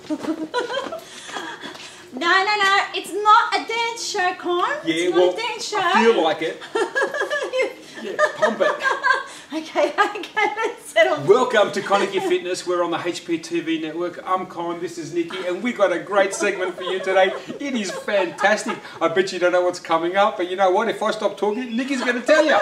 No, it's not a dance show, Con. Yeah, it's well, not a dance show. I feel like it. Yeah, pump it. Okay, let's settle. Welcome to ConikiXXX. We're on the HPTV network. I'm Con, this is Nikki, and we've got a great segment for you today. It is fantastic. I bet you don't know what's coming up, but you know what? If I stop talking, Nikki's going to tell you.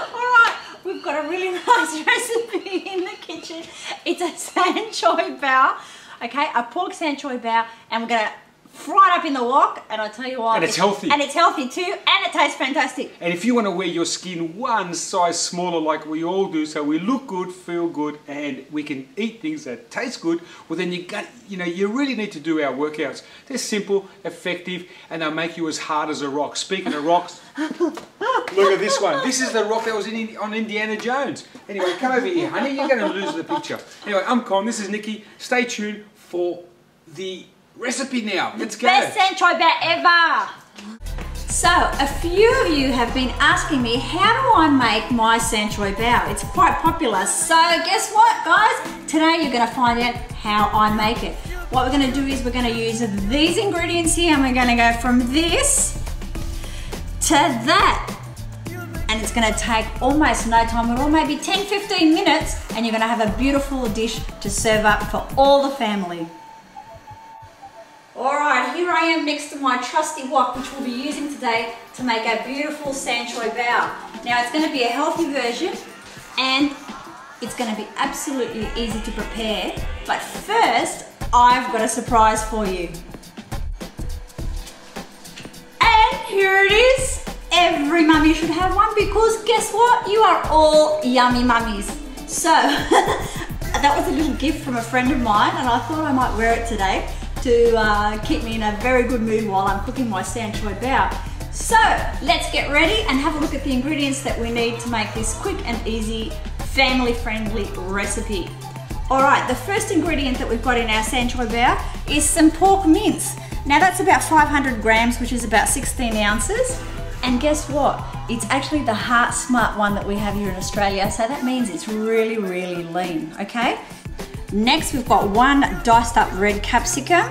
Alright, we've got a really nice recipe in the kitchen. It's a San Choi Bao. Okay, a pork San Choi Bao, and we're going to fry it up in the wok, and I tell you what, and it's healthy. And it's healthy too, and it tastes fantastic. And if you want to wear your skin one size smaller like we all do, so we look good, feel good, and we can eat things that taste good, well then you really need to do our workouts. They're simple, effective, and they'll make you as hard as a rock. Speaking of rocks, look at this one. This is the rock that was on Indiana Jones. Anyway, come over here, honey. You're going to lose the picture. Anyway, I'm Con. This is Nikki. Stay tuned for the recipe now. Let's go. Best San Choi Bao ever. So, a few of you have been asking me, how do I make my San Choi Bao? It's quite popular. So, guess what, guys? Today you're going to find out how I make it. What we're going to do is we're going to use these ingredients here, and we're going to go from this to that. And it's going to take almost no time at all, maybe 10-15 minutes, and you're going to have a beautiful dish to serve up for all the family. Alright, here I am next to my trusty wok, which we'll be using today to make a beautiful San Choi Bao. Now it's going to be a healthy version, and it's going to be absolutely easy to prepare. But first, I've got a surprise for you. And here it is. Every mummy should have one, because guess what? You are all yummy mummies. So, that was a little gift from a friend of mine, and I thought I might wear it today to keep me in a very good mood while I'm cooking my San Choi Bao. So let's get ready and have a look at the ingredients that we need to make this quick and easy, family-friendly recipe. Alright, the first ingredient that we've got in our San Choi Bao is some pork mince. Now that's about 500 grams, which is about 16 ounces. And guess what? It's actually the Heart Smart one that we have here in Australia, so that means it's really, really lean, okay? Next, we've got one diced up red capsicum.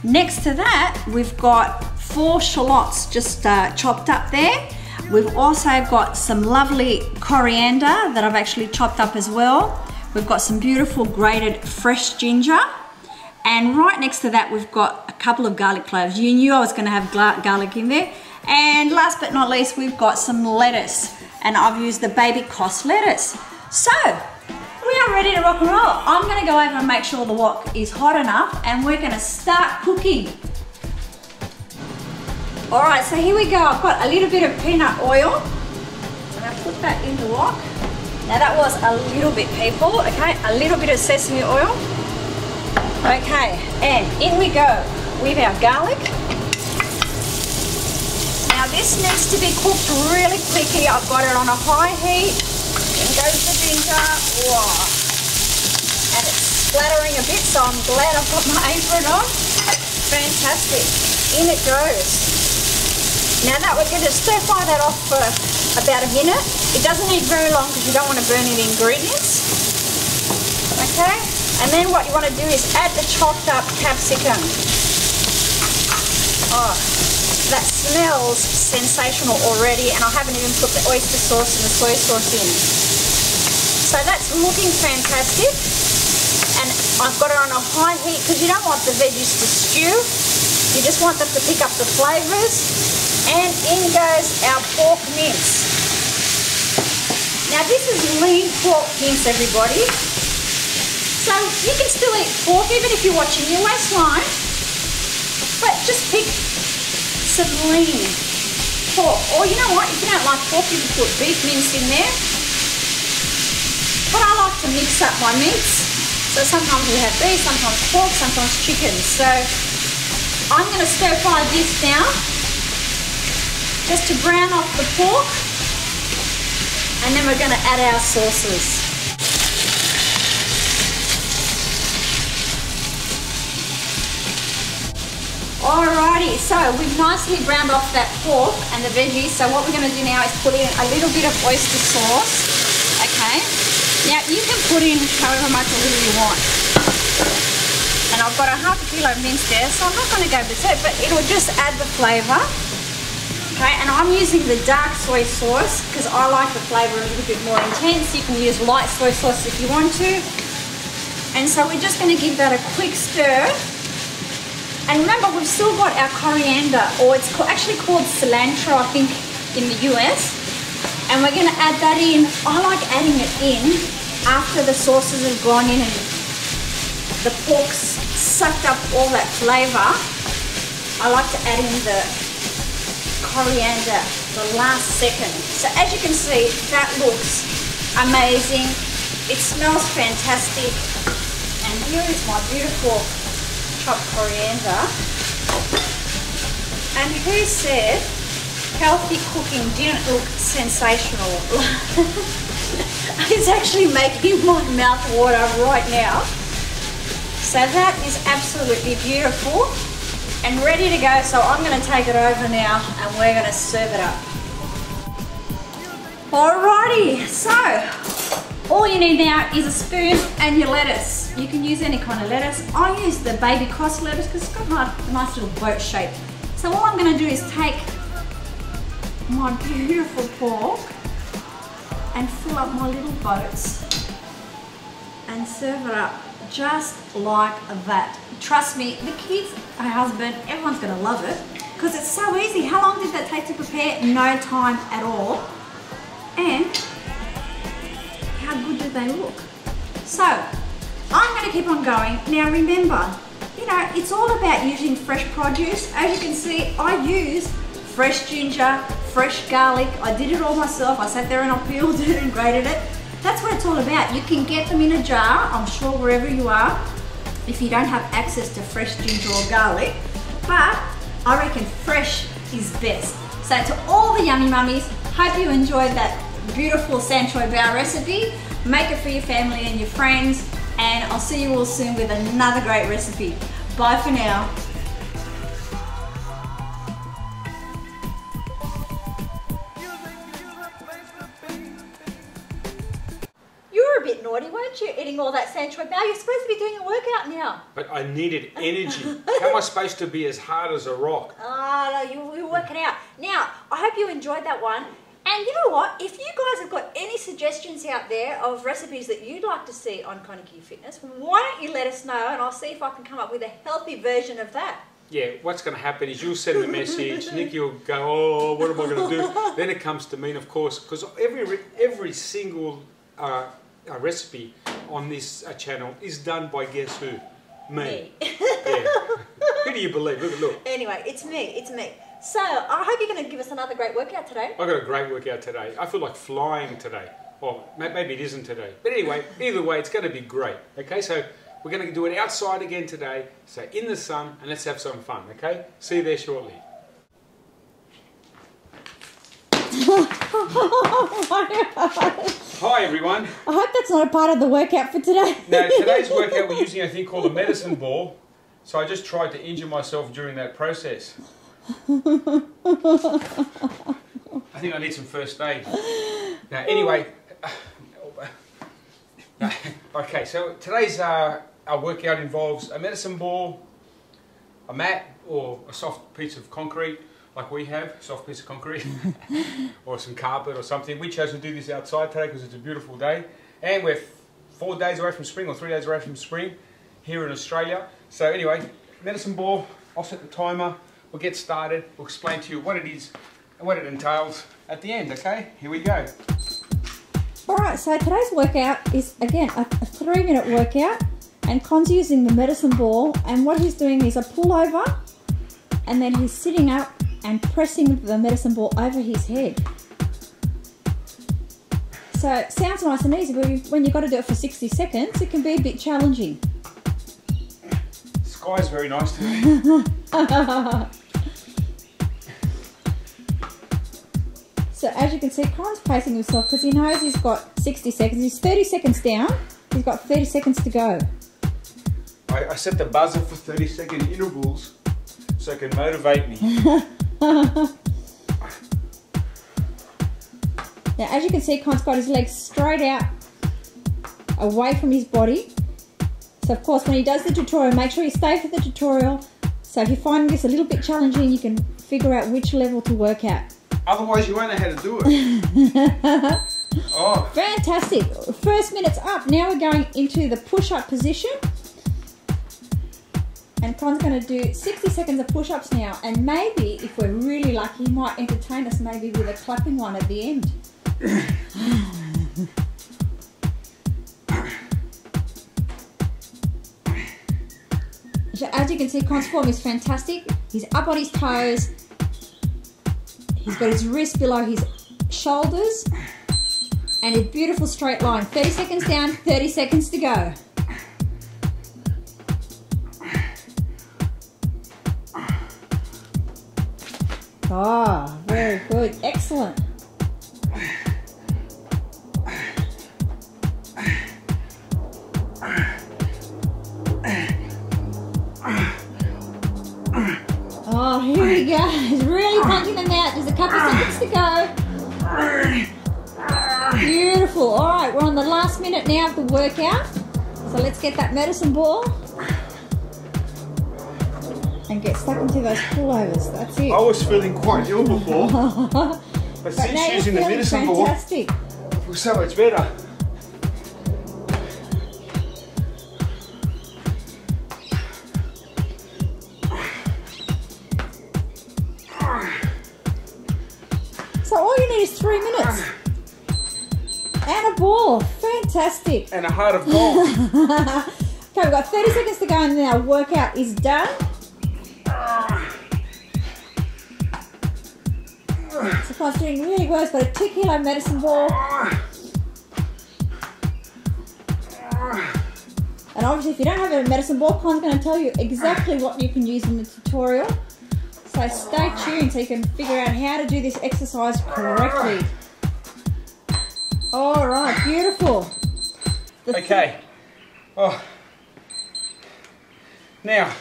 Next to that, we've got 4 shallots just chopped up there. We've also got some lovely coriander that I've actually chopped up as well. We've got some beautiful grated fresh ginger. And right next to that, we've got a couple of garlic cloves. You knew I was going to have garlic in there. And last but not least, we've got some lettuce. And I've used the baby Cos lettuce. So, we are ready to rock and roll. I'm going to go over and make sure the wok is hot enough, and we're going to start cooking. Alright, so here we go. I've got a little bit of peanut oil. I'm going to put that in the wok. Now that was a little bit, people, okay? A little bit of sesame oil. Okay, and in we go with our garlic. Now this needs to be cooked really quickly. I've got it on a high heat. In goes the ginger. Whoa. And it's splattering a bit, so I'm glad I've got my apron on. Fantastic. In it goes. Now that we're going to stir fry that off for about a minute. It doesn't need very long because you don't want to burn any ingredients. Okay? And then what you want to do is add the chopped up capsicum. Oh, that smells sensational already, and I haven't even put the oyster sauce and the soy sauce in. So that's looking fantastic, and I've got it on a high heat because you don't want the veggies to stew. You just want them to pick up the flavours. And in goes our pork mince. Now this is lean pork mince, everybody. So you can still eat pork even if you're watching your waistline, but just pick some lean pork. Or you know what, if you don't like pork, you can put beef mince in there. But I like to mix up my meats. So sometimes we have beef, sometimes pork, sometimes chicken. So I'm going to stir fry this now, just to brown off the pork. And then we're going to add our sauces. Alrighty, so we've nicely browned off that pork and the veggies. So what we're going to do now is put in a little bit of oyster sauce. Okay. Now you can put in however much or little you want. I've got a half a kilo minced there, so I'm not going to go berserk, but it'll just add the flavour. Okay, and I'm using the dark soy sauce because I like the flavour a little bit more intense. You can use light soy sauce if you want to. And so we're just going to give that a quick stir. And remember, we've still got our coriander, or it's actually called cilantro, I think, in the US. And we're going to add that in. I like adding it in after the sauces have gone in and the pork's sucked up all that flavour. I like to add in the coriander the last second. So as you can see, that looks amazing. It smells fantastic. And here is my beautiful chopped coriander. And who said healthy cooking didn't look sensational? It's actually making my mouth water right now. So that is absolutely beautiful and ready to go. So I'm going to take it over now and we're going to serve it up. Alrighty, so all you need now is a spoon and your lettuce. You can use any kind of lettuce. I use the baby Cos lettuce because it's got a nice little boat shape. So all I'm going to do is take my beautiful pork and fill up my little boats and serve it up just like that. Trust me, the kids, my husband, everyone's going to love it because it's so easy. How long did that take to prepare? No time at all. And how good do they look? So I'm going to keep on going. Now remember, you know, it's all about using fresh produce. As you can see, I use fresh ginger, fresh garlic. I did it all myself. I sat there and I peeled it and grated it. That's what it's all about. You can get them in a jar, I'm sure, wherever you are, if you don't have access to fresh ginger or garlic. But I reckon fresh is best. So to all the yummy mummies, hope you enjoyed that beautiful San Choi Bao recipe. Make it for your family and your friends, and I'll see you all soon with another great recipe. Bye for now. Naughty, weren't you? Eating all that San Choi Bao. You're supposed to be doing a workout now. But I needed energy. How am I supposed to be as hard as a rock? No, you're working out. Now, I hope you enjoyed that one. And you know what? If you guys have got any suggestions out there of recipes that you'd like to see on Koniki Fitness, why don't you let us know and I'll see if I can come up with a healthy version of that. Yeah, what's going to happen is you'll send the message, Nikki will go, oh, what am I going to do? Then it comes to me, and of course, because every single a recipe on this channel is done by guess who? Me. Yeah. Who do you believe? Look. Anyway, it's me. So, I hope you're going to give us another great workout today. I got a great workout today. I feel like flying today. Well, maybe it isn't today. But anyway, either way, it's going to be great. Okay, so we're going to do it outside again today. So in the sun, and let's have some fun, okay? See you there shortly. Oh my God. Hi everyone. I hope that's not a part of the workout for today. Now today's workout we're using a thing called a medicine ball. So I just tried to injure myself during that process. I think I need some first aid. Now anyway, okay, so today's our workout involves a medicine ball, a mat or a soft piece of concrete, like we have, soft piece of concrete, or some carpet or something. We chose to do this outside today because it's a beautiful day. And we're 4 days away from spring, or 3 days away from spring, here in Australia. So anyway, medicine ball, I'll set the timer, we'll get started, we'll explain to you what it is and what it entails at the end, okay? Here we go. Alright, so today's workout is, again, a 3-minute workout, and Con's using the medicine ball, and what he's doing is a pullover, and then he's sitting up and pressing the medicine ball over his head. So it sounds nice and easy, but when you've got to do it for 60 seconds, it can be a bit challenging. The sky's very nice today. So as you can see, Con's pacing himself because he knows he's got 60 seconds. He's 30 seconds down. He's got 30 seconds to go. I set the buzzer for 30-second intervals so it can motivate me. Now, as you can see, Con's got his legs straight out away from his body. So of course, when he does the tutorial, make sure you stay for the tutorial. So if you find this a little bit challenging, you can figure out which level to work at. Otherwise, you won't know how to do it. Oh. Fantastic. First minute's up. Now we're going into the push-up position. And Con's going to do 60 seconds of push-ups now. And maybe, if we're really lucky, he might entertain us maybe with a clapping one at the end. So as you can see, Con's form is fantastic. He's up on his toes. He's got his wrist below his shoulders. And a beautiful straight line. 30 seconds down, 30 seconds to go. Oh, very good. Excellent. Oh, here he goes. He's really punching them out. There's a couple seconds to go. Beautiful. All right, we're on the last minute now of the workout. So let's get that medicine ball and get stuck into those pullovers. That's it. I was feeling quite ill before. But since using the medicine ball, I feel so much better. So all you need is 3 minutes. And a ball. Fantastic. And a heart of gold. Okay, we've got 30 seconds to go and then our workout is done. So Con's doing really well. He's got a 2 kilo medicine ball. And obviously if you don't have a medicine ball, Con's going to tell you exactly what you can use in the tutorial. So stay tuned so you can figure out how to do this exercise correctly. All right, beautiful. Okay. Oh. Now,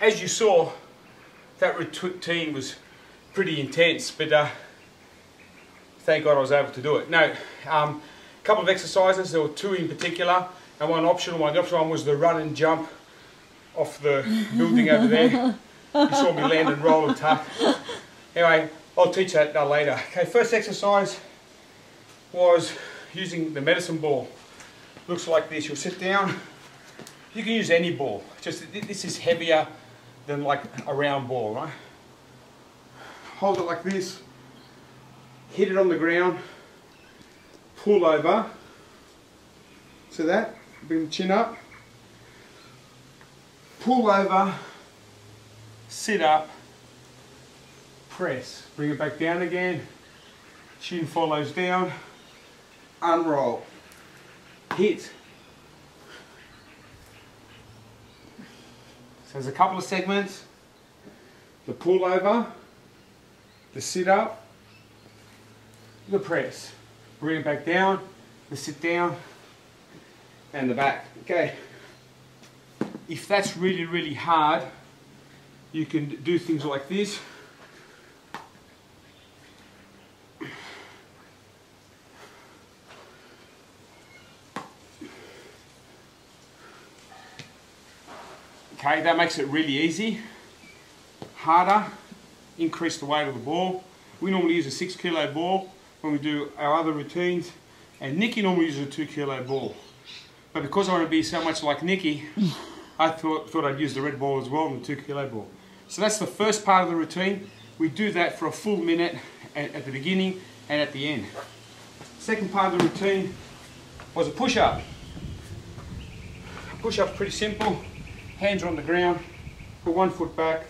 as you saw, that routine was pretty intense, but thank God I was able to do it. Now, a couple of exercises, there were 2 in particular, and one optional one. The optional one was the run and jump off the building over there. You saw me land and roll and tuck. Anyway, I'll teach that later. Okay, first exercise was using the medicine ball. Looks like this. You'll sit down. You can use any ball. Just this is heavier than like a round ball, right? Hold it like this. Hit it on the ground. Pull over. So that. Bring the chin up. Pull over. Sit up. Press. Bring it back down again. Chin follows down. Unroll. Hit. So there's a couple of segments. The pull over, the sit up, the press. Bring it back down, the sit down, and the back. Okay. If that's really, really hard, you can do things like this. Okay, that makes it really easy. Harder, increase the weight of the ball. We normally use a 6 kilo ball when we do our other routines, and Niki normally uses a 2 kilo ball. But because I want to be so much like Niki, I thought I'd use the red ball as well and the 2 kilo ball. So that's the first part of the routine. We do that for a full minute at the beginning and at the end. Second part of the routine was a push-up. Push-up's pretty simple. Hands are on the ground, put one foot back,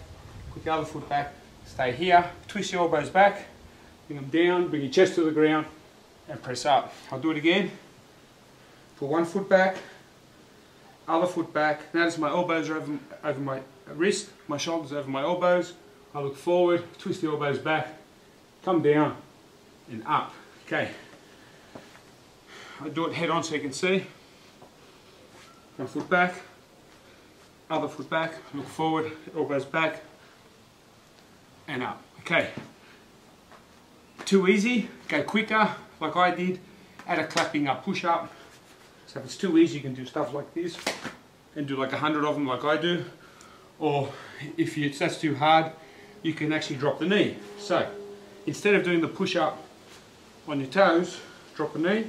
put the other foot back, stay here, twist your elbows back, bring them down, bring your chest to the ground and press up. I'll do it again. Put one foot back, other foot back. Notice my elbows are over my wrist, my shoulders over my elbows. I look forward, twist the elbows back, come down and up. Okay. I do it head on so you can see. One foot back. Other foot back, look forward, elbows back, and up. Okay. Too easy, go quicker, like I did. Add a clapping up push-up. So if it's too easy, you can do stuff like this and do like 100 of them like I do. Or if that's too hard, you can actually drop the knee. So instead of doing the push-up on your toes, drop a knee,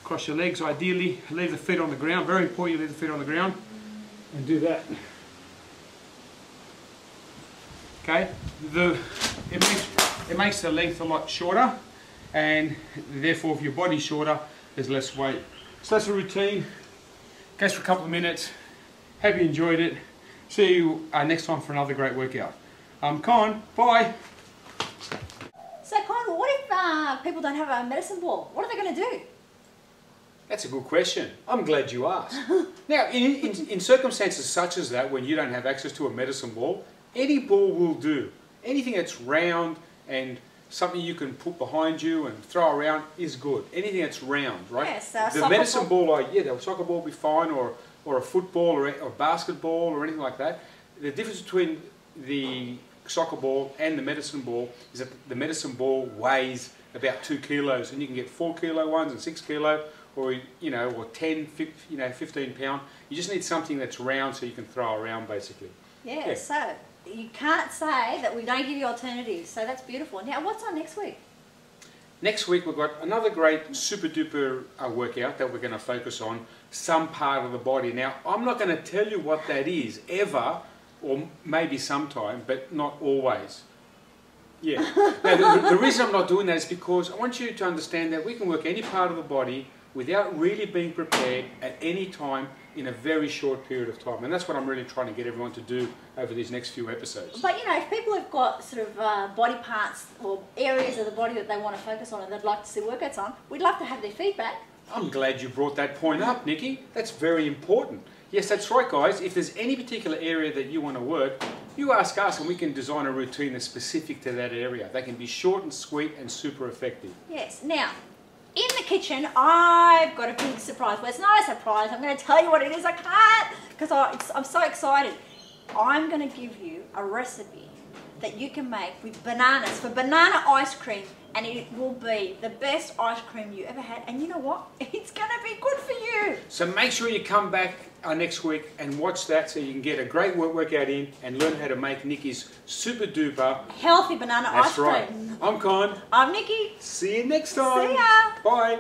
cross your legs ideally, leave the feet on the ground. Very important you leave the feet on the ground and do that. Okay, it makes the length a lot shorter, and therefore if your body's shorter, there's less weight. So that's a routine. Goes for a couple of minutes. Hope you enjoyed it. See you next time for another great workout. Con, bye. So Con, what if people don't have a medicine ball? What are they going to do? That's a good question. I'm glad you asked. Now, in circumstances such as that, when you don't have access to a medicine ball, any ball will do. Anything that's round and something you can put behind you and throw around is good. Anything that's round, right? Yes, the medicine ball, the soccer ball will be fine, or a football or basketball or anything like that. The difference between the soccer ball and the medicine ball is that the medicine ball weighs about 2 kilos, and you can get 4 kilo ones and 6 kilo, or or 10, 15 pound. You just need something that's round so you can throw around, basically. Yeah. So you can't say that we don't give you alternatives. So that's beautiful. Now, what's on next week? Next week we've got another great super duper workout that we're going to focus on some part of the body. Now, I'm not going to tell you what that is ever, or maybe sometime, but not always. Yeah. Now, the reason I'm not doing that is because I want you to understand that we can work any part of the body without really being prepared at any time in a very short period of time. And that's what I'm really trying to get everyone to do over these next few episodes. But if people have got sort of body parts or areas of the body that they want to focus on and they'd like to see workouts on, we'd love to have their feedback. I'm glad you brought that point up, Niki. That's very important. Yes, that's right, guys. If there's any particular area that you want to work, you ask us and we can design a routine that's specific to that area. They can be short and sweet and super effective. Yes. Now, in the kitchen, I've got a big surprise. Well, it's not a surprise. I'm going to tell you what it is. I can't, because I'm so excited. I'm going to give you a recipe that you can make with bananas for banana ice cream, and it will be the best ice cream you ever had. And you know what? It's going to be good for you. So make sure you come back next week and watch that so you can get a great workout in and learn how to make Niki's super duper healthy banana ice cream. That's right. I'm Con. I'm Niki. See you next time. See ya. Bye.